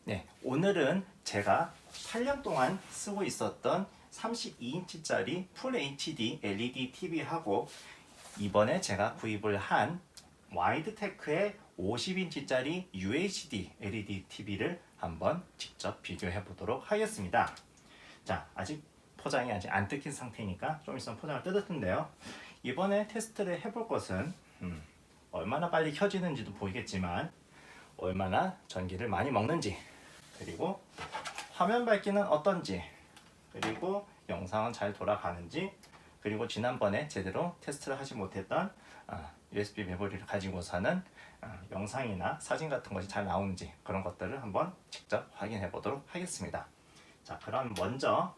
네, 오늘은 제가 8년 동안 쓰고 있었던 32인치짜리 풀 HD LED TV하고 이번에 제가 구입을 한 와이드테크의 50인치짜리 UHD LED TV를 한번 직접 비교해 보도록 하겠습니다. 자, 아직 포장이 아직 안 뜯긴 상태니까 좀 있으면 포장을 뜯을 텐데요. 이번에 테스트를 해볼 것은 얼마나 빨리 켜지는지도 보이겠지만 얼마나 전기를 많이 먹는지, 그리고 화면 밝기는 어떤지, 그리고 영상은 잘 돌아가는지, 그리고 지난번에 제대로 테스트를 하지 못했던 USB 메모리를 가지고서는 영상이나 사진 같은 것이 잘 나오는지 그런 것들을 한번 직접 확인해 보도록 하겠습니다. 자, 그럼 먼저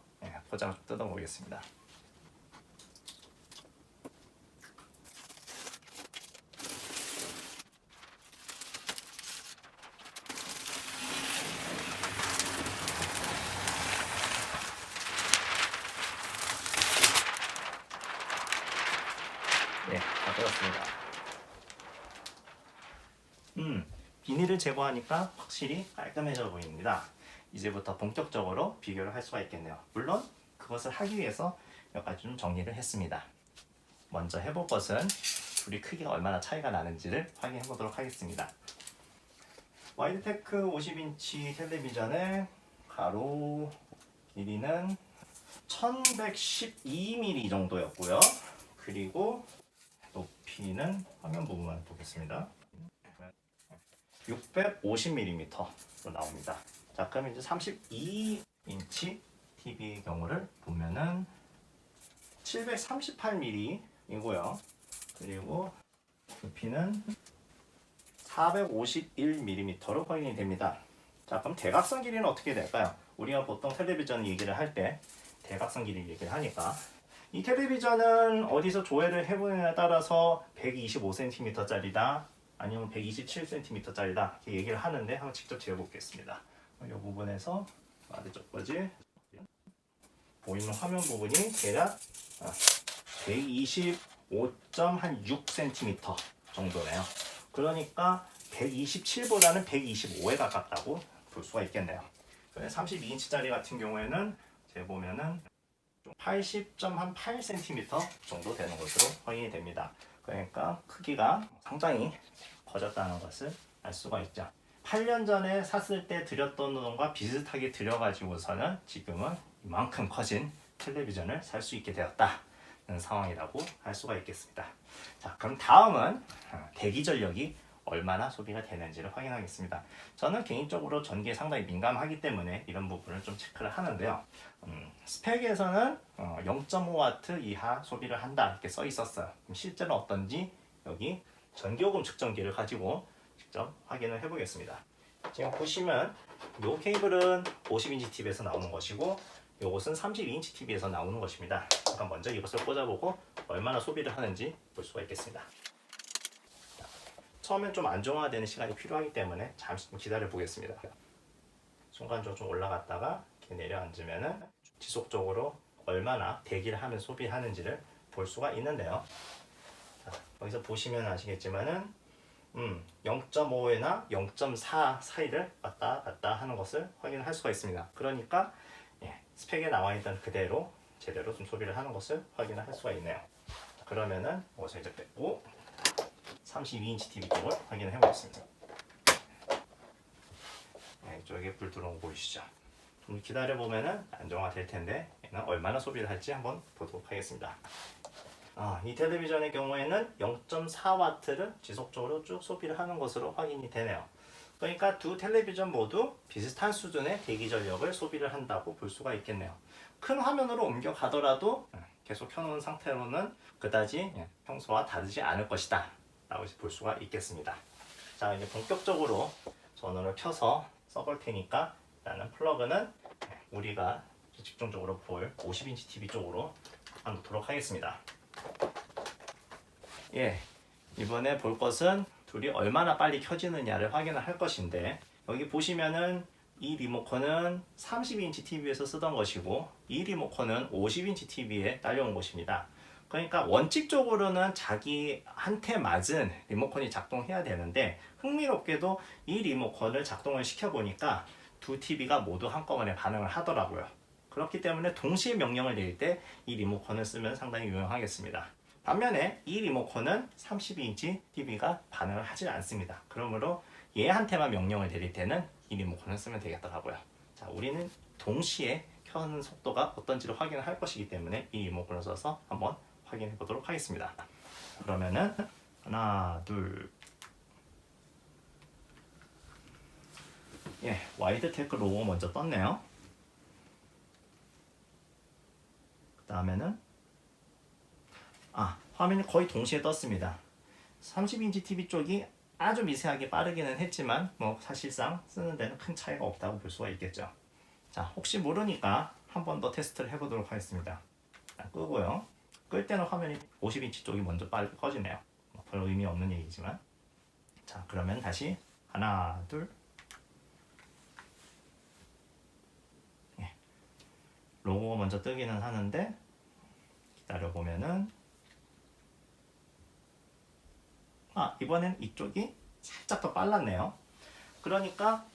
포장을 좀 뜯어 보겠습니다. 네, 다 뜯었습니다. 비닐을 제거하니까 확실히 깔끔해져 보입니다. 이제부터 본격적으로 비교를 할 수가 있겠네요. 물론 그것을 하기 위해서 몇 가지 좀 정리를 했습니다. 먼저 해볼 것은 둘이 크기가 얼마나 차이가 나는지를 확인해 보도록 하겠습니다. 와이드테크 50인치 텔레비전의 가로 길이는 1112mm 정도였고요. 그리고 높이는 화면 부분만 보겠습니다. 650mm로 나옵니다. 자, 그럼 이제 32인치 TV의 경우를 보면은 738mm이고요. 그리고 높이는 451mm로 확인이 됩니다. 자, 그럼 대각선 길이는 어떻게 될까요? 우리가 보통 텔레비전 얘기를 할 때 대각선 길이 얘기를 하니까 이 텔레비전은 어디서 조회를 해보느냐에 따라서 125cm짜리다 아니면 127cm짜리다 이렇게 얘기를 하는데 한번 직접 재보겠습니다. 이 부분에서 아래쪽 까지 보이는 화면 부분이 대략 125.6cm 정도네요. 그러니까 127보다는 125에 가깝다고 볼 수가 있겠네요. 32인치짜리 같은 경우에는 재보면은 80.8cm 정도 되는 것으로 확인이 됩니다. 그러니까 크기가 상당히 커졌다는 것을 알 수가 있죠. 8년 전에 샀을 때 들였던 돈과 비슷하게 들여가지고서는 지금은 이만큼 커진 텔레비전을 살 수 있게 되었다는 상황이라고 할 수가 있겠습니다. 자, 그럼 다음은 대기 전력이 얼마나 소비가 되는지를 확인하겠습니다. 저는 개인적으로 전기에 상당히 민감하기 때문에 이런 부분을 좀 체크를 하는데요. 스펙에서는 0.5W 이하 소비를 한다 이렇게 써 있었어요. 실제로 어떤지 여기 전기요금 측정기를 가지고 직접 확인을 해보겠습니다. 지금 보시면 이 케이블은 50인치 TV에서 나오는 것이고 이것은 32인치 TV에서 나오는 것입니다. 잠깐 먼저 이것을 꽂아보고 얼마나 소비를 하는지 볼 수가 있겠습니다. 처음엔 좀 안정화되는 시간이 필요하기 때문에 잠시 좀 기다려 보겠습니다. 순간적으로 좀 올라갔다가 이렇게 내려앉으면은 지속적으로 얼마나 대기를 하면 소비하는지를 볼 수가 있는데요. 자, 여기서 보시면 아시겠지만은 0.5나 0.4 사이를 왔다 갔다 하는 것을 확인할 수가 있습니다. 그러니까 스펙에 나와 있던 그대로 제대로 좀 소비를 하는 것을 확인을 할 수가 있네요. 그러면은 여기서 이제 빼고 32인치 TV 쪽을 확인을 해보겠습니다. 이쪽에 불 들어온 거 보이시죠? 좀 기다려보면은 안정화될 텐데 얘는 얼마나 소비를 할지 한번 보도록 하겠습니다. 이 텔레비전의 경우에는 0.4W를 지속적으로 쭉 소비를 하는 것으로 확인이 되네요. 그러니까 두 텔레비전 모두 비슷한 수준의 대기 전력을 소비를 한다고 볼 수가 있겠네요. 큰 화면으로 옮겨가더라도 계속 켜놓은 상태로는 그다지 평소와 다르지 않을 것이다 라고 볼 수가 있겠습니다. 자, 이제 본격적으로 전원을 켜서 써볼 테니까 일단은 플러그는 우리가 집중적으로 볼 50인치 TV 쪽으로 놓도록 하겠습니다. 이번에 볼 것은 둘이 얼마나 빨리 켜지느냐를 확인을 할 것인데 여기 보시면은 이 리모컨은 32인치 TV에서 쓰던 것이고 이 리모컨은 50인치 TV에 딸려온 것입니다. 그러니까 원칙적으로는 자기한테 맞은 리모컨이 작동해야 되는데 흥미롭게도 이 리모컨을 작동을 시켜보니까 두 TV가 모두 한꺼번에 반응을 하더라고요. 그렇기 때문에 동시에 명령을 내릴 때 이 리모컨을 쓰면 상당히 유용하겠습니다. 반면에 이 리모컨은 32인치 TV가 반응을 하지 않습니다. 그러므로 얘한테만 명령을 내릴 때는 이 리모컨을 쓰면 되겠더라고요. 자, 우리는 동시에 켜는 속도가 어떤지를 확인을 할 것이기 때문에 이 리모컨을 써서 한번 확인해 보도록 하겠습니다. 그러면은 하나, 둘, 예, 와이드테크 로고 먼저 떴네요. 그 다음에는 화면이 거의 동시에 떴습니다. 30인치 TV 쪽이 아주 미세하게 빠르기는 했지만 뭐 사실상 쓰는 데는 큰 차이가 없다고 볼 수가 있겠죠. 자, 혹시 모르니까 한 번 더 테스트를 해보도록 하겠습니다. 끄고요. 끌 때는 화면이 50인치 쪽이 먼저 빨리 꺼지네요. 별 의미 없는 얘기지만. 자, 그러면 다시 하나, 둘. 예. 로고가 먼저 뜨기는 하는데 기다려 보면은 이번엔 이쪽이 살짝 더 빨랐네요. 그러니까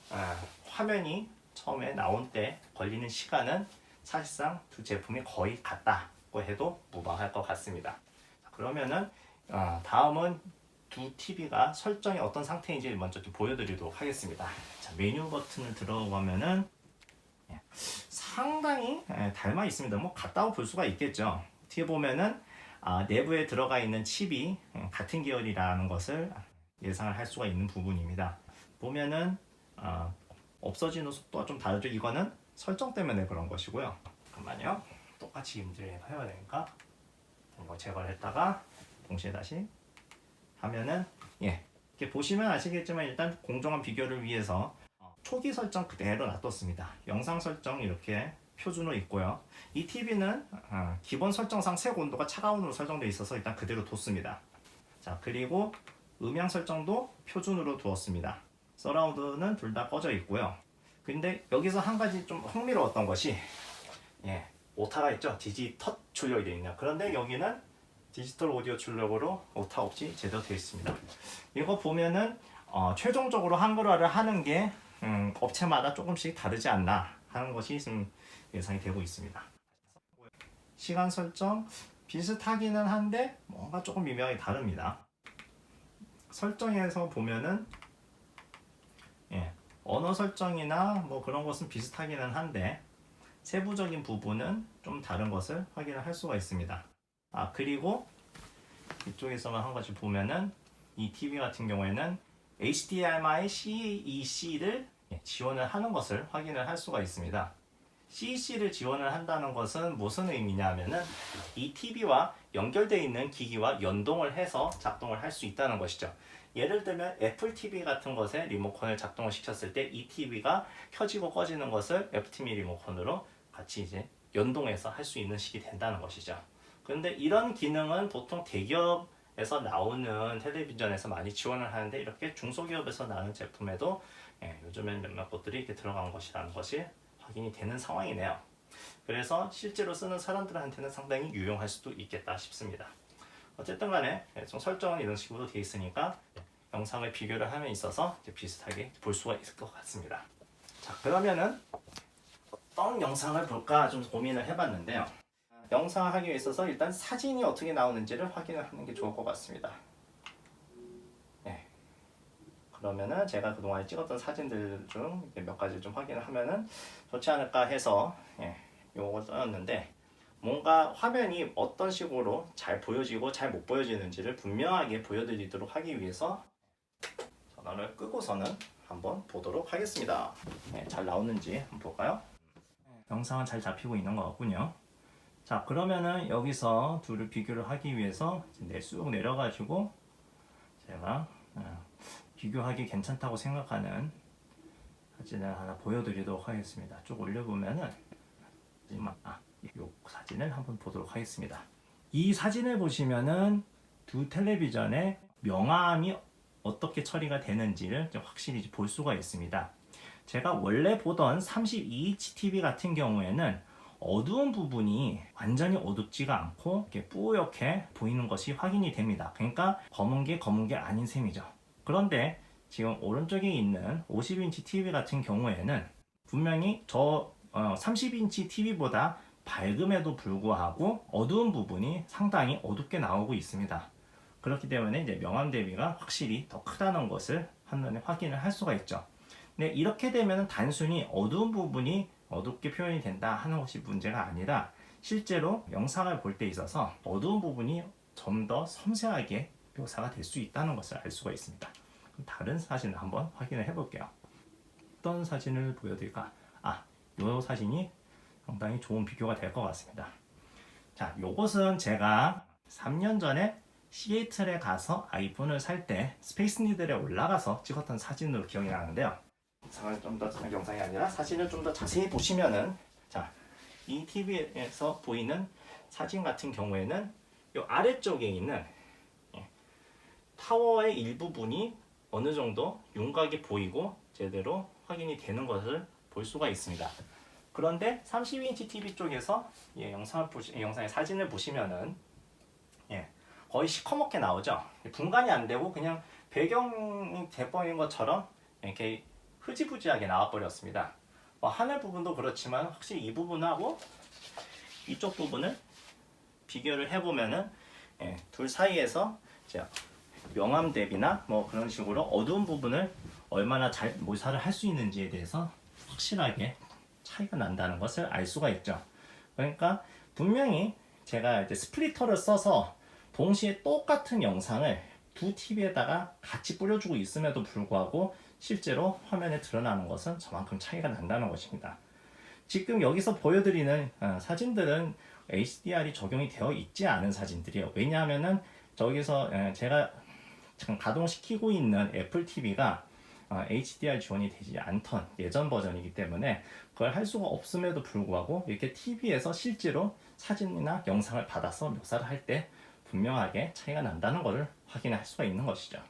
화면이 처음에 나온 때 걸리는 시간은 사실상 두 제품이 거의 같다고 해도 무방할 것 같습니다. 그러면은 다음은 두 TV가 설정이 어떤 상태인지 먼저 좀 보여드리도록 하겠습니다. 자, 메뉴 버튼을 들어가면은 상당히 닮아 있습니다. 뭐 같다고 볼 수가 있겠죠. 뒤에 보면은 내부에 들어가 있는 칩이 같은 계열이라는 것을 예상을 할 수가 있는 부분입니다. 보면은 없어지는 속도가 좀 다르죠. 이거는 설정 때문에 그런 것이고요. 잠깐만요. 똑같이 임대를 해야 되니까 이거 제거를 했다가 동시에 다시 하면은 이렇게 보시면 아시겠지만 일단 공정한 비교를 위해서 초기 설정 그대로 놔뒀습니다. 영상 설정 이렇게 표준으로 있고요. 이 TV는 기본 설정상 색 온도가 차가운으로 설정되어 있어서 일단 그대로 뒀습니다. 자, 그리고 음향 설정도 표준으로 두었습니다. 서라운드는 둘 다 꺼져 있고요. 근데 여기서 한 가지 좀 흥미로웠던 것이 오타가 있죠. 디지털 출력이 되어 있네요. 그런데 여기는 디지털 오디오 출력으로 오타 없이 제대로 되어 있습니다. 이거 보면은 최종적으로 한글화를 하는 게 업체마다 조금씩 다르지 않나 하는 것이 좀 예상이 되고 있습니다. 시간 설정 비슷하기는 한데 뭔가 조금 미묘하게 다릅니다. 설정에서 보면은 언어 설정이나 뭐 그런 것은 비슷하기는 한데 세부적인 부분은 좀 다른 것을 확인을 할 수가 있습니다. 그리고 이쪽에서만 한 가지 보면은 이 TV 같은 경우에는 HDMI CEC를 지원을 하는 것을 확인을 할 수가 있습니다. CEC를 지원을 한다는 것은 무슨 의미냐면은 이 TV와 연결되어 있는 기기와 연동을 해서 작동을 할 수 있다는 것이죠. 예를 들면 애플 TV 같은 것에 리모컨을 작동을 시켰을 때 이 TV가 켜지고 꺼지는 것을 애플 TV 리모컨으로 같이 이제 연동해서 할 수 있는 식이 된다는 것이죠. 그런데 이런 기능은 보통 대기업에서 나오는 텔레비전에서 많이 지원을 하는데 이렇게 중소기업에서 나오는 제품에도 요즘엔 몇몇 것들이 이렇게 들어간 것이라는 것이 확인이 되는 상황이네요. 그래서 실제로 쓰는 사람들한테는 상당히 유용할 수도 있겠다 싶습니다. 어쨌든 간에 좀 설정은 이런 식으로 되어 있으니까 영상을 비교를 함에 있어서 비슷하게 볼 수가 있을 것 같습니다. 자, 그러면은 어떤 영상을 볼까 좀 고민을 해봤는데요. 영상을 하기 위해 있어서 일단 사진이 어떻게 나오는지를 확인을 하는 게 좋을 것 같습니다. 그러면은 제가 그동안에 찍었던 사진들 중 몇 가지 좀 확인을 하면은 좋지 않을까 해서 요거 써였는데 뭔가 화면이 어떤 식으로 잘 보여지고 잘 못 보여지는지를 분명하게 보여드리도록 하기 위해서 전원을 끄고서는 한번 보도록 하겠습니다. 잘 나오는지 한번 볼까요? 영상은 잘 잡히고 있는 것 같군요. 자, 그러면은 여기서 둘을 비교를 하기 위해서 쭉 내려가지고 제가 비교하기 괜찮다고 생각하는 사진을 하나 보여드리도록 하겠습니다. 쭉 올려보면은 이 사진을 한번 보도록 하겠습니다. 이 사진을 보시면은 두 텔레비전의 명암이 어떻게 처리가 되는지를 확실히 볼 수가 있습니다. 제가 원래 보던 32인치 TV 같은 경우에는 어두운 부분이 완전히 어둡지가 않고 이렇게 뿌옇게 보이는 것이 확인이 됩니다. 그러니까 검은 게 아닌 셈이죠. 그런데 지금 오른쪽에 있는 50인치 TV 같은 경우에는 분명히 저 30인치 TV보다 밝음에도 불구하고 어두운 부분이 상당히 어둡게 나오고 있습니다. 그렇기 때문에 이제 명암 대비가 확실히 더 크다는 것을 한눈에 확인을 할 수가 있죠. 근데 이렇게 되면 단순히 어두운 부분이 어둡게 표현이 된다 하는 것이 문제가 아니라 실제로 영상을 볼 때 있어서 어두운 부분이 좀 더 섬세하게 묘사가 될 수 있다는 것을 알 수가 있습니다. 그럼 다른 사진을 한번 확인을 해 볼게요. 어떤 사진을 보여드릴까? 이 사진이 상당히 좋은 비교가 될 것 같습니다. 자, 요것은 제가 3년 전에 시애틀에 가서 아이폰을 살 때 스페이스 니들에 올라가서 찍었던 사진으로 기억이 나는데요. 영상을 좀 더 영상이 아니라 사진을 좀 더 자세히 보시면은, 자, 이 TV에서 보이는 사진 같은 경우에는 이 아래쪽에 있는 타워의 일부분이 어느 정도 윤곽이 보이고 제대로 확인이 되는 것을 볼 수가 있습니다. 그런데 32인치 TV 쪽에서 영상의 사진을 보시면은 거의 시커멓게 나오죠. 분간이 안 되고 그냥 배경이 돼버린 것처럼 이렇게 흐지부지하게 나와버렸습니다. 하늘 부분도 그렇지만 확실히 이 부분하고 이쪽 부분을 비교를 해보면은 둘 사이에서 명암 대비나 뭐 그런 식으로 어두운 부분을 얼마나 잘 묘사를 할 수 있는지에 대해서 확실하게 차이가 난다는 것을 알 수가 있죠. 그러니까 분명히 제가 이제 스플리터를 써서 동시에 똑같은 영상을 두 TV에다가 같이 뿌려주고 있음에도 불구하고 실제로 화면에 드러나는 것은 저만큼 차이가 난다는 것입니다. 지금 여기서 보여드리는 사진들은 HDR이 적용이 되어 있지 않은 사진들이에요. 왜냐하면은 저기서 제가 지금 가동시키고 있는 애플 TV가 HDR 지원이 되지 않던 예전 버전이기 때문에 그걸 할 수가 없음에도 불구하고 이렇게 TV에서 실제로 사진이나 영상을 받아서 묘사를 할 때 분명하게 차이가 난다는 것을 확인할 수가 있는 것이죠.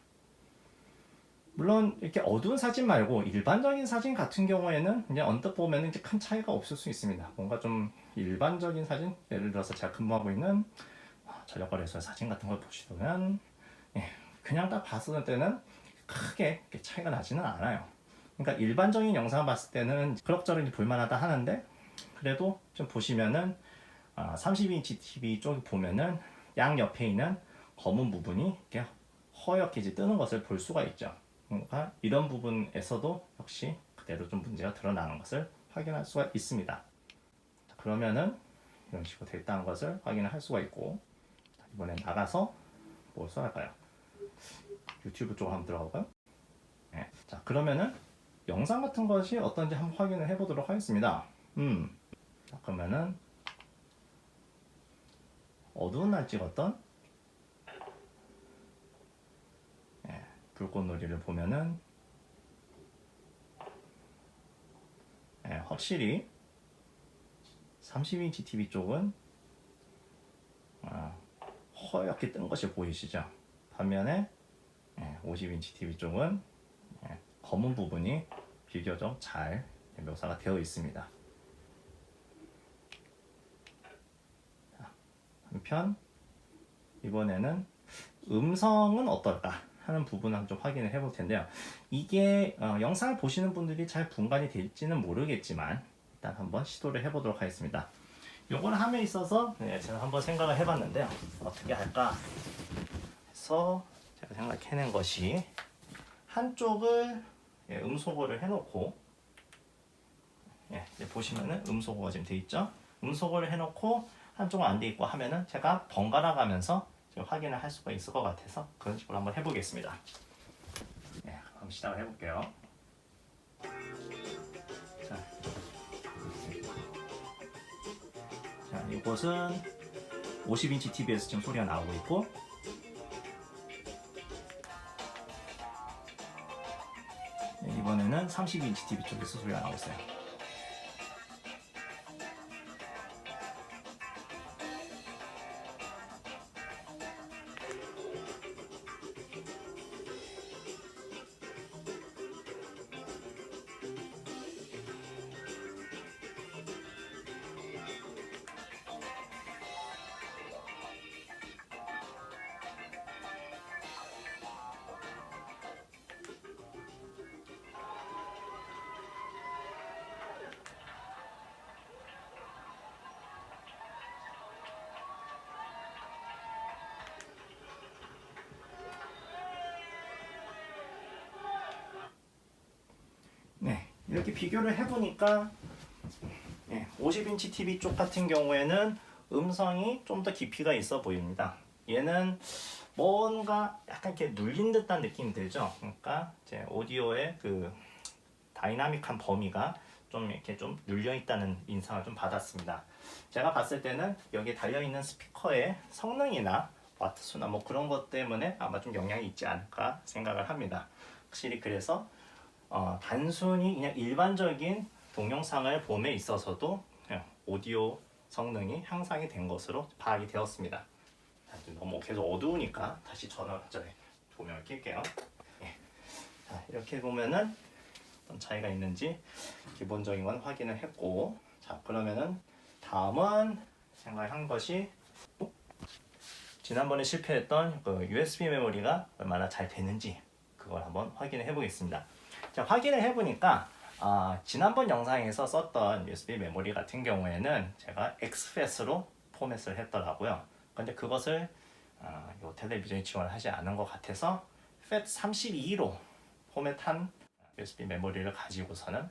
물론 이렇게 어두운 사진 말고 일반적인 사진 같은 경우에는 이제 언뜻 보면 이제 큰 차이가 없을 수 있습니다. 뭔가 좀 일반적인 사진, 예를 들어서 제가 근무하고 있는 전력거래소의 사진 같은 걸 보시면 그냥 딱 봤을 때는 크게 차이가 나지는 않아요. 그러니까 일반적인 영상을 봤을 때는 그럭저럭 볼만하다 하는데 그래도 좀 보시면은 32인치 TV 쪽 보면은 양 옆에 있는 검은 부분이 이렇게 허옇게 뜨는 것을 볼 수가 있죠. 그러니까 이런 부분에서도 역시 그대로 좀 문제가 드러나는 것을 확인할 수가 있습니다. 그러면은 이런 식으로 됐다는 것을 확인을 할 수가 있고, 이번에 나가서 뭘 써할까요? 유튜브 쪽으로 한번 들어가 볼까요? 네. 자, 그러면은 영상 같은 것이 어떤지 한번 확인을 해보도록 하겠습니다. 자, 그러면은 어두운 날 찍었던 불꽃놀이를 보면은 확실히 30인치 TV 쪽은 허옇게 뜬 것이 보이시죠? 반면에 50인치 TV 쪽은 검은 부분이 비교적 잘 묘사가 되어 있습니다. 한편 이번에는 음성은 어떨까 하는 부분을 좀 확인을 해볼 텐데요. 이게 영상을 보시는 분들이 잘 분간이 될지는 모르겠지만 일단 한번 시도를 해보도록 하겠습니다. 요걸 함에 있어서 제가 한번 생각을 해봤는데요. 어떻게 할까 해서 제가 생각해낸 것이 한쪽을 음소거를 해놓고 보시면은 음소거가 지금 돼 있죠. 음소거를 해놓고 한쪽은 안 돼 있고 하면은 제가 번갈아 가면서 확인을 할 수가 있을 것 같아서 그런 식으로 한번 해보겠습니다. 그럼 시작을 해볼게요. 자, 이곳은 50인치 TV에서 지금 소리가 나오고 있고, 이번에는 30인치 TV 쪽에서 소리가 나오고 있어요. 이렇게 비교를 해보니까 50인치 TV 쪽 같은 경우에는 음성이 좀 더 깊이가 있어 보입니다. 얘는 뭔가 약간 이렇게 눌린 듯한 느낌이 들죠. 그러니까 이제 오디오의 그 다이나믹한 범위가 좀 이렇게 좀 눌려 있다는 인상을 좀 받았습니다. 제가 봤을 때는 여기에 달려 있는 스피커의 성능이나 와트 수나 뭐 그런 것 때문에 아마 좀 영향이 있지 않을까 생각을 합니다. 확실히 그래서 단순히 그냥 일반적인 동영상을 봄에 있어서도 오디오 성능이 향상이 된 것으로 파악이 되었습니다. 너무 계속 어두우니까 다시 조명을 켤게요. 자, 이렇게 보면은 어떤 차이가 있는지 기본적인 건 확인을 했고, 자 그러면은 다음은 생각한 것이 지난번에 실패했던 그 USB 메모리가 얼마나 잘 되는지 그걸 한번 확인을 해보겠습니다. 자, 확인을 해보니까 지난번 영상에서 썼던 USB 메모리 같은 경우에는 제가 XFAT으로 포맷을 했더라고요. 근데 그것을 요 텔레비전이 지원을 하지 않은 것 같아서 FAT32로 포맷한 USB 메모리를 가지고서는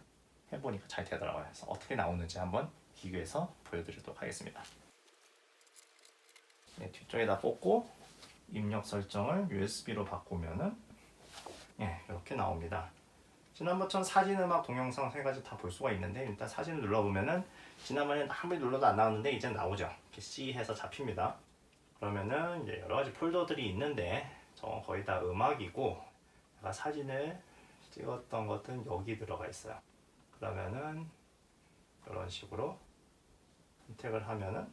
해보니까 잘 되더라고요. 그래서 어떻게 나오는지 한번 비교해서 보여드리도록 하겠습니다. 네, 뒤쪽에다 꽂고 입력 설정을 USB로 바꾸면은 이렇게 나옵니다. 지난번처럼 사진, 음악, 동영상 세 가지 다 볼 수가 있는데 일단 사진을 눌러보면은 지난번에는 아무리 눌러도 안 나왔는데 이제 나오죠. 이렇게 C 해서 잡힙니다. 그러면은 이제 여러 가지 폴더들이 있는데 저건 거의 다 음악이고 제가 사진을 찍었던 것은 여기 들어가 있어요. 그러면은 이런 식으로 선택을 하면은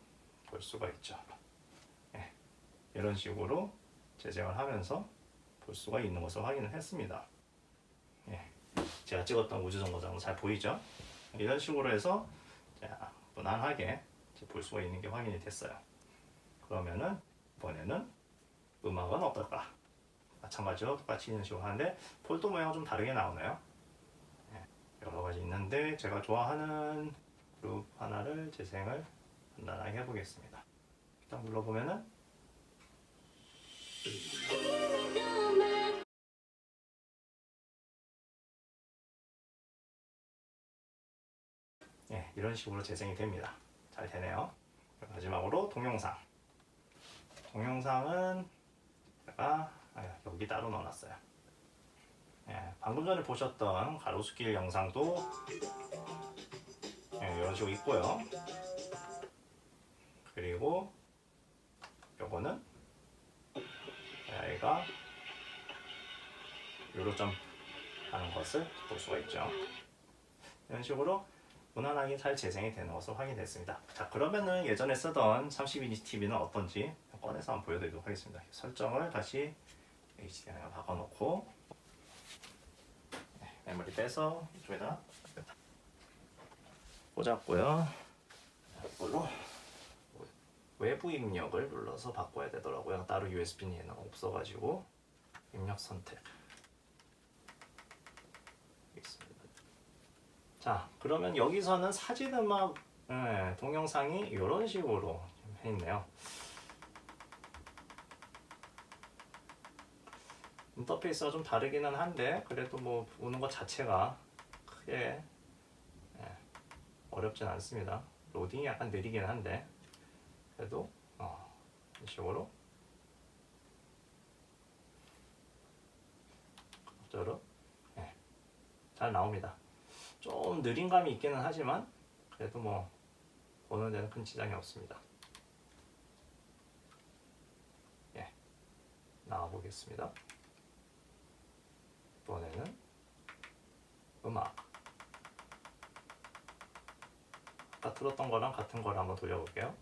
볼 수가 있죠. 이런 식으로 재생을 하면서 볼 수가 있는 것을 확인을 했습니다. 제가 찍었던 우주정거장도 잘 보이죠? 이런 식으로 해서 무난하게 볼 수가 있는 게 확인이 됐어요. 그러면은 이번에는 음악은 어떨까? 마찬가지로 똑같이 이런 식으로 하는데 폴더 모양은 좀 다르게 나오네요. 여러 가지 있는데 제가 좋아하는 그룹 하나를 재생을 간단하게 해보겠습니다. 일단 눌러보면은 이런 식으로 재생이 됩니다. 잘 되네요. 마지막으로 동영상. 동영상은 제가 여기 따로 넣어놨어요. 방금 전에 보셨던 가로수길 영상도 이런 식으로 있고요. 그리고 요거는 아이가 요로점 하는 것을 볼 수가 있죠. 이런 식으로 무난하게 잘 재생이 되는 것을 확인했습니다. 자, 그러면은 예전에 쓰던 32인치 TV는 어떤지 꺼내서 한번 보여드리도록 하겠습니다. 설정을 다시 HDMI 바꿔놓고 메모리 빼서 이쪽에다 꽂았고요. 이걸로 외부 입력을 눌러서 바꿔야 되더라고요. 따로 USB는 얘는 없어가지고 입력 선택. 자, 그러면 여기서는 사진, 음악, 동영상이 이런 식으로 해있네요. 인터페이스가 좀 다르기는 한데 그래도 뭐 보는 것 자체가 크게 어렵진 않습니다. 로딩이 약간 느리긴 한데 그래도 이런 식으로 잘 나옵니다. 좀 느린 감이 있기는 하지만 그래도 뭐 보는 데는 큰 지장이 없습니다. 나와 보겠습니다. 이번에는 음악. 아까 들었던 거랑 같은 거를 한번 돌려볼게요.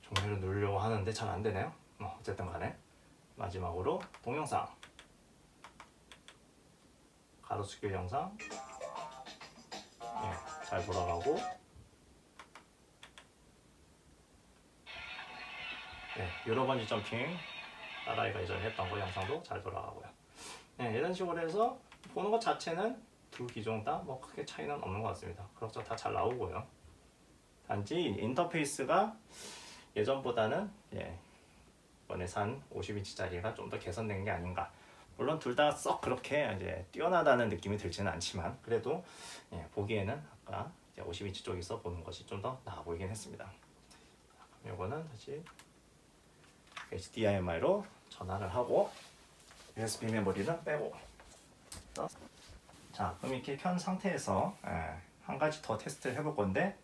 종료를 누르려고 하는데 잘 안 되네요. 어쨌든 간에 마지막으로 동영상 가로수길 영상 잘 돌아가고 여러 번지 점핑 딸아이가 예전에 했던 거 영상도 잘 돌아가고요. 이런 식으로 해서 보는 것 자체는 두 기종 다 뭐 크게 차이는 없는 것 같습니다. 그렇죠, 다 잘 나오고요. 단지 인터페이스가 예전보다는 이번에 산 50인치짜리가 좀 더 개선된 게 아닌가. 물론 둘 다 썩 그렇게 이제 뛰어나다는 느낌이 들지는 않지만 그래도 보기에는 아까 50인치 쪽에서 보는 것이 좀 더 나아 보이긴 했습니다. 이거는 다시 HDMI로 전환을 하고 USB 메모리는 빼고. 자, 그럼 이렇게 켠 상태에서 한 가지 더 테스트를 해볼 건데,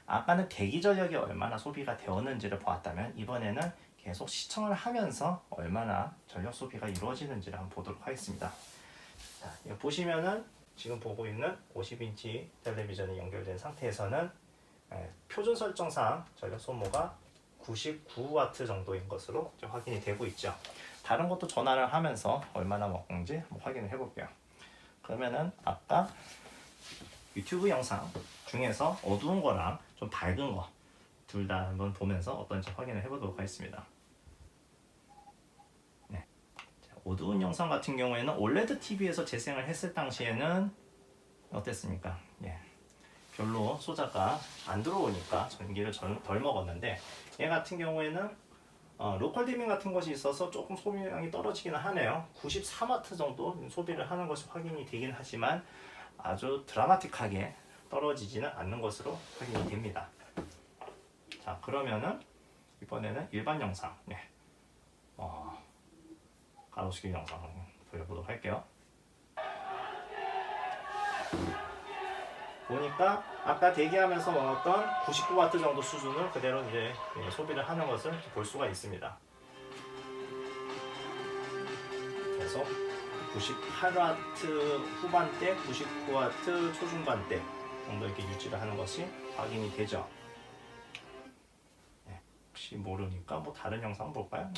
아까는 대기 전력이 얼마나 소비가 되었는지를 보았다면 이번에는 계속 시청을 하면서 얼마나 전력 소비가 이루어지는지를 한번 보도록 하겠습니다. 자, 이거 보시면은 지금 보고 있는 50인치 텔레비전이 연결된 상태에서는 표준 설정상 전력 소모가 99W 정도인 것으로 확인이 되고 있죠. 다른 것도 전환을 하면서 얼마나 먹는지 한번 확인을 해볼게요. 그러면은 아까 유튜브 영상 중에서 어두운 거랑 좀 밝은 거 둘 다 한번 보면서 어떤지 확인을 해보도록 하겠습니다. 네. 자, 어두운 영상 같은 경우에는 OLED TV에서 재생을 했을 당시에는 어땠습니까? 별로 소자가 안 들어오니까 전기를 덜 먹었는데, 얘 같은 경우에는 로컬 디밍 같은 것이 있어서 조금 소비량이 떨어지기는 하네요. 93W 정도 소비를 하는 것이 확인이 되긴 하지만 아주 드라마틱하게 떨어지지는 않는 것으로 확인이 됩니다. 자, 그러면은 이번에는 일반 영상, 가로수길 영상 보여보도록 할게요. 보니까 아까 대기하면서 먹었던 99W 정도 수준을 그대로 이제 소비를 하는 것을 볼 수가 있습니다. 그래서 98W 후반대, 99W 초중반대 정도 이렇게 유지를 하는 것이 확인이 되죠. 혹시 모르니까 뭐 다른 영상 볼까요?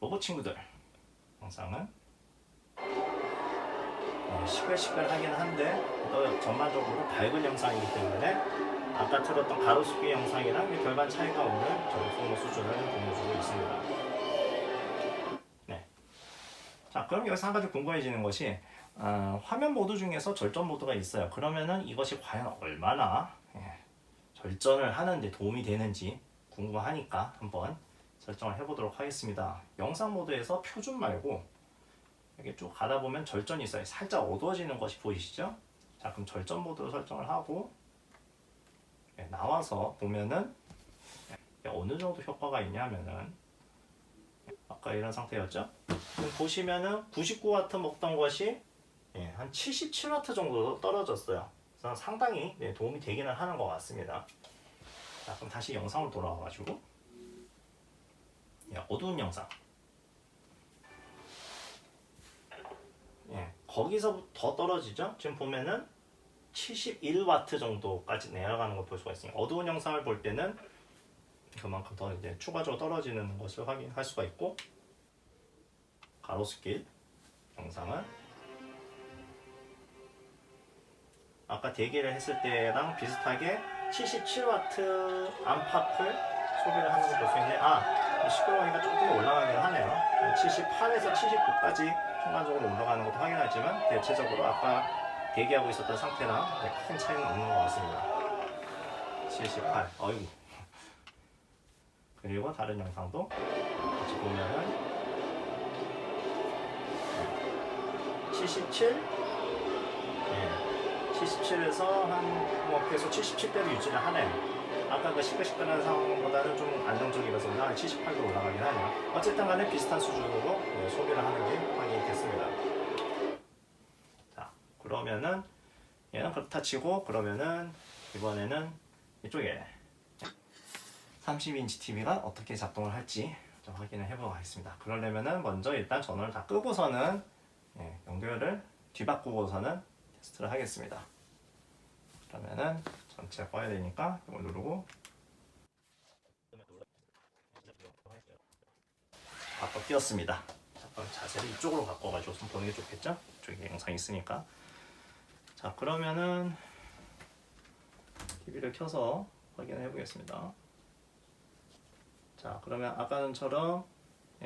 로봇 친구들 영상은 시끌시끌하긴 한데 또 전반적으로 밝은 영상이기 때문에 아까 틀었던 가로수길 영상이랑 별반 차이가 없는 전력 소모 수준을 보여주고 있습니다. 자, 그럼 여기서 한 가지 궁금해지는 것이 화면 모드 중에서 절전 모드가 있어요. 그러면은 이것이 과연 얼마나 절전을 하는데 도움이 되는지 궁금하니까 한번 설정을 해보도록 하겠습니다. 영상 모드에서 표준 말고 이렇게 쭉 가다 보면 절전이 있어요. 살짝 어두워지는 것이 보이시죠? 자, 그럼 절전 모드로 설정을 하고 나와서 보면은 어느 정도 효과가 있냐면은 아까 이런 상태였죠? 지금 보시면은 99W 먹던 것이 한 77W 정도 떨어졌어요. 그래서 상당히 도움이 되기는 하는 것 같습니다. 자, 그럼 다시 영상으로 돌아와가지고 어두운 영상. 거기서 더 떨어지죠? 지금 보면은 71W 정도까지 내려가는 걸 볼 수가 있습니다. 어두운 영상을 볼 때는 그만큼 더 이제 추가적으로 떨어지는 것을 확인할 수가 있고, 가로수길 영상은 아까 대기를 했을 때랑 비슷하게 77W 안팎을 소비를 하는 걸 볼 수 있는데, 시끄러우니까 조금 올라가긴 하네요. 78에서 79까지 순간적으로 올라가는 것도 확인하지만 대체적으로 아까 대기하고 있었던 상태랑 큰 차이는 없는 것 같습니다. 78, 어이구. 그리고 다른 영상도 같이 보면은 77, 77에서 한 계속 77대로 유지를 하네요. 아까 그 시끌시끌한 상황보다는 좀 안정적이라서 한 78도 올라가긴 하네요. 어쨌든 간에 비슷한 수준으로 소비를 하는 게 확인이 됐습니다. 자, 그러면은 얘는 그렇다 치고, 그러면은 이번에는 이쪽에 30인치 TV가 어떻게 작동을 할지 좀 확인을 해보도록 하겠습니다. 그러려면은 먼저 일단 전원을 다 끄고서는 연결을 뒤바꾸고서는 테스트를 하겠습니다. 그러면은 전체 꺼야 되니까 이걸 누르고 바꿔 띄웠습니다. 잠깐 자세를 이쪽으로 바꿔가지고 손 보는 게 좋겠죠? 이쪽에 영상이 있으니까. 자, 그러면은 TV를 켜서 확인을 해보겠습니다. 자, 그러면 아까처럼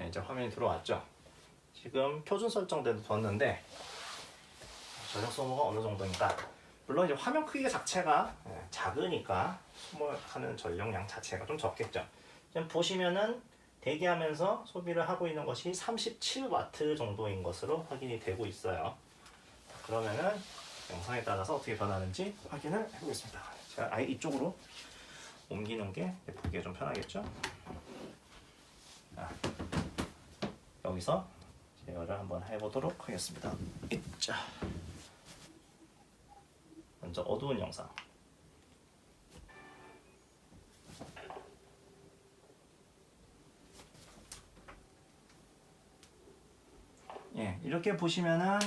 이제 화면이 들어왔죠? 지금 표준 설정대로 뒀는데 전력 소모가 어느 정도인가? 물론 이제 화면 크기 자체가 작으니까 소모하는 전력량 자체가 좀 적겠죠. 지금 보시면은 대기하면서 소비를 하고 있는 것이 37W 정도인 것으로 확인이 되고 있어요. 그러면은 영상에 따라서 어떻게 변하는지 확인을 해보겠습니다. 제가 아예 이쪽으로 옮기는 게 보기에 좀 편하겠죠? 여기서 제어를 한번 해보도록 하겠습니다. 자, 먼저 어두운 영상. 예, 이렇게 보시면은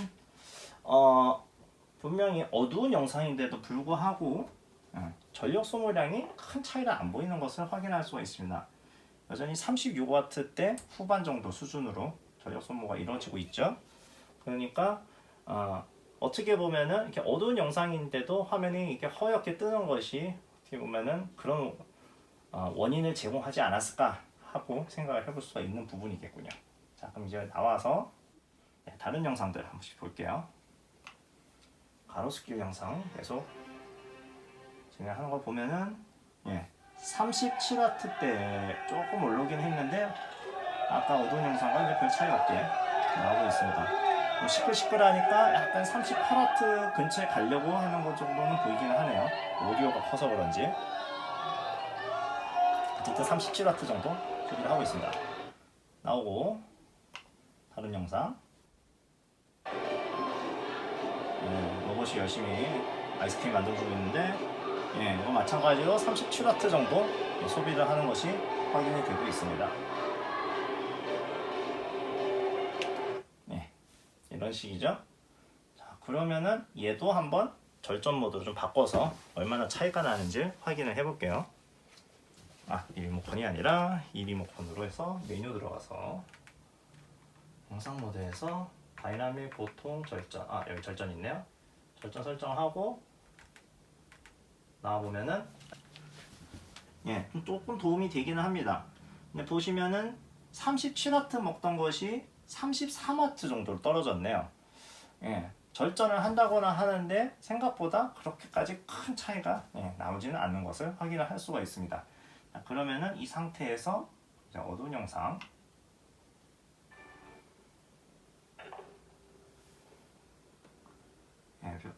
분명히 어두운 영상인데도 불구하고 전력 소모량이 큰 차이가 안 보이는 것을 확인할 수가 있습니다. 여전히 36W대 후반 정도 수준으로 전력 소모가 이루어지고 있죠. 그러니까 어떻게 보면은 이렇게 어두운 영상인데도 화면이 이렇게 허옇게 뜨는 것이 어떻게 보면은 그런 원인을 제공하지 않았을까 하고 생각을 해볼 수가 있는 부분이겠군요. 자, 그럼 이제 나와서 다른 영상들 한 번씩 볼게요. 가로수길 영상 계속 진행하는 걸 보면은 37W대 조금 오르긴 했는데 아까 어두운 영상과 이제 별 차이 없게 나오고 있습니다. 시끌시끌하니까 약간 38W 근처에 가려고 하는 것 정도는 보이기는 하네요. 오디오가 커서 그런지. 어쨌든 37W 정도 소비를 하고 있습니다. 나오고 다른 영상. 로봇이 열심히 아이스크림 만들어주고 있는데 이거 마찬가지로 37W 정도 소비를 하는 것이 확인이 되고 있습니다. 이런 식이죠. 자, 그러면은 얘도 한번 절전 모드로 좀 바꿔서 얼마나 차이가 나는지 확인을 해볼게요. 이 리모컨이 아니라 이 리모컨으로 해서 메뉴 들어가서 영상 모드에서 다이나믹 보통 절전, 여기 절전 있네요. 절전 설정하고 나와보면은 조금 도움이 되기는 합니다. 근데 보시면은 37W 먹던 것이 33W 정도로 떨어졌네요. 절전을 한다거나 하는데 생각보다 그렇게까지 큰 차이가 나오지는 않는 것을 확인을 할 수가 있습니다. 자, 그러면은 이 상태에서 어두운 영상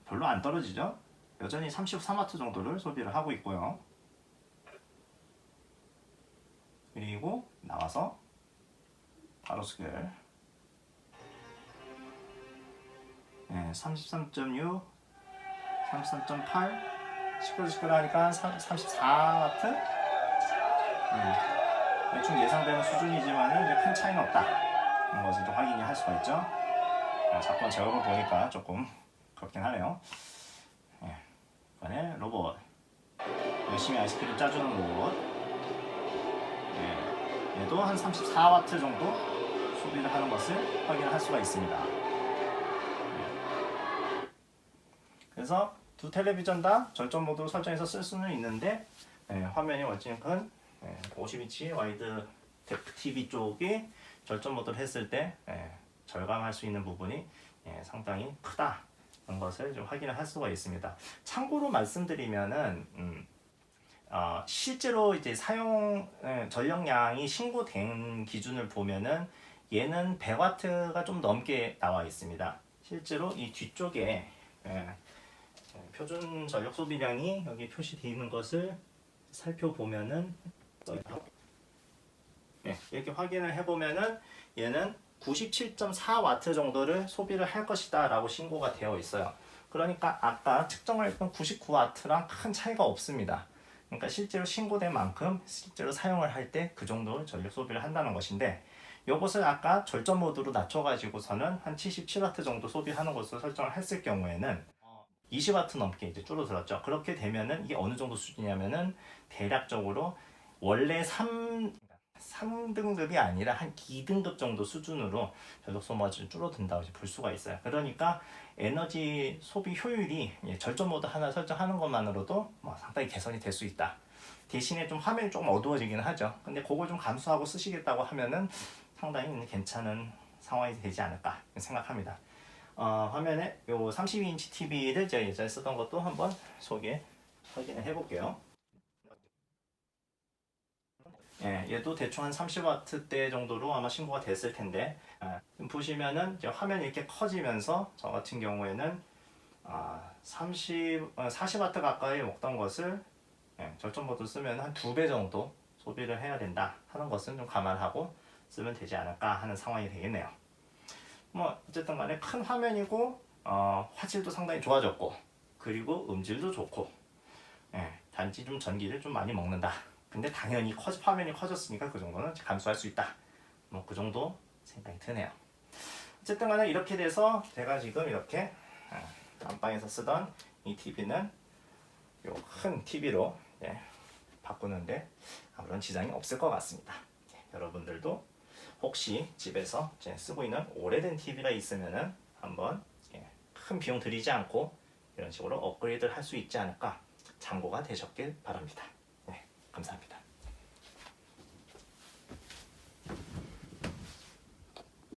별로 안 떨어지죠? 여전히 33W 정도를 소비를 하고 있고요. 그리고 나와서 가로수길 33.6, 33.8 시끌시끌하니까 34W 대충 예상되는 수준이지만 이제 큰 차이는 없다 이런 것을 좀 확인이 할 수가 있죠. 자꾸 제어를 보니까 조금 그렇긴 하네요. 이번에 로봇 열심히 아이스크림 짜주는 로봇 얘도 한 34W 정도 소비를 하는 것을 확인할 수가 있습니다. 그래서 두 텔레비전 다 절전 모드로 설정해서 쓸 수는 있는데 화면이 어쨌든 50인치 와이드 데프 TV 쪽이 절전 모드를 했을 때 절감할 수 있는 부분이 상당히 크다 그런 것을 좀 확인을 할 수가 있습니다. 참고로 말씀드리면은 실제로 이제 사용 전력량이 신고된 기준을 보면은 얘는 100W가 좀 넘게 나와 있습니다. 실제로 이 뒤쪽에 표준 전력 소비량이 여기 표시되어 있는 것을 살펴보면은 이렇게 확인을 해보면은 얘는 97.4W 정도를 소비를 할 것이다 라고 신고가 되어 있어요. 그러니까 아까 측정을 했던 99W랑 큰 차이가 없습니다. 그러니까 실제로 신고된 만큼 실제로 사용을 할 때 그 정도 전력 소비를 한다는 것인데 이것을 아까 절전 모드로 낮춰가지고서는 한 77W 정도 소비하는 것으로 설정을 했을 경우에는 20W 넘게 이제 줄어들었죠. 그렇게 되면은 이게 어느 정도 수준이냐면은 대략적으로 원래 3등급이 아니라 한 2등급 정도 수준으로 전력 소모가 줄어든다고 볼 수가 있어요. 그러니까 에너지 소비 효율이 절전 모드 하나 설정하는 것만으로도 상당히 개선이 될 수 있다. 대신에 좀 화면이 조금 어두워지긴 하죠. 근데 그걸 좀 감수하고 쓰시겠다고 하면은 상당히 괜찮은 상황이 되지 않을까 생각합니다. 화면에 요 32인치 TV를 제가 예전에 쓰던 것도 한번 확인을 해볼게요. 예, 얘도 대충 한 30W대 정도로 아마 신고가 됐을 텐데, 보시면은 이제 화면이 이렇게 커지면서 저 같은 경우에는 40W 가까이 먹던 것을 절전 모드 쓰면 한 2배 정도 소비를 해야 된다 하는 것은 좀 감안하고 쓰면 되지 않을까 하는 상황이 되겠네요. 뭐 어쨌든 간에 큰 화면이고 화질도 상당히 좋아졌고 그리고 음질도 좋고 단지 좀 전기를 좀 많이 먹는다. 근데 당연히 화면이 커졌으니까 그 정도는 감수할 수 있다. 뭐 그 정도 생각이 드네요. 어쨌든 간에 이렇게 돼서 제가 지금 이렇게 안방에서 쓰던 이 TV는 요 큰 TV로 바꾸는데 아무런 지장이 없을 것 같습니다. 여러분들도 혹시 집에서 쓰고 있는 오래된 TV가 있으면은 한번 큰 비용 들이지 않고 이런 식으로 업그레이드를 할 수 있지 않을까 참고가 되셨길 바랍니다.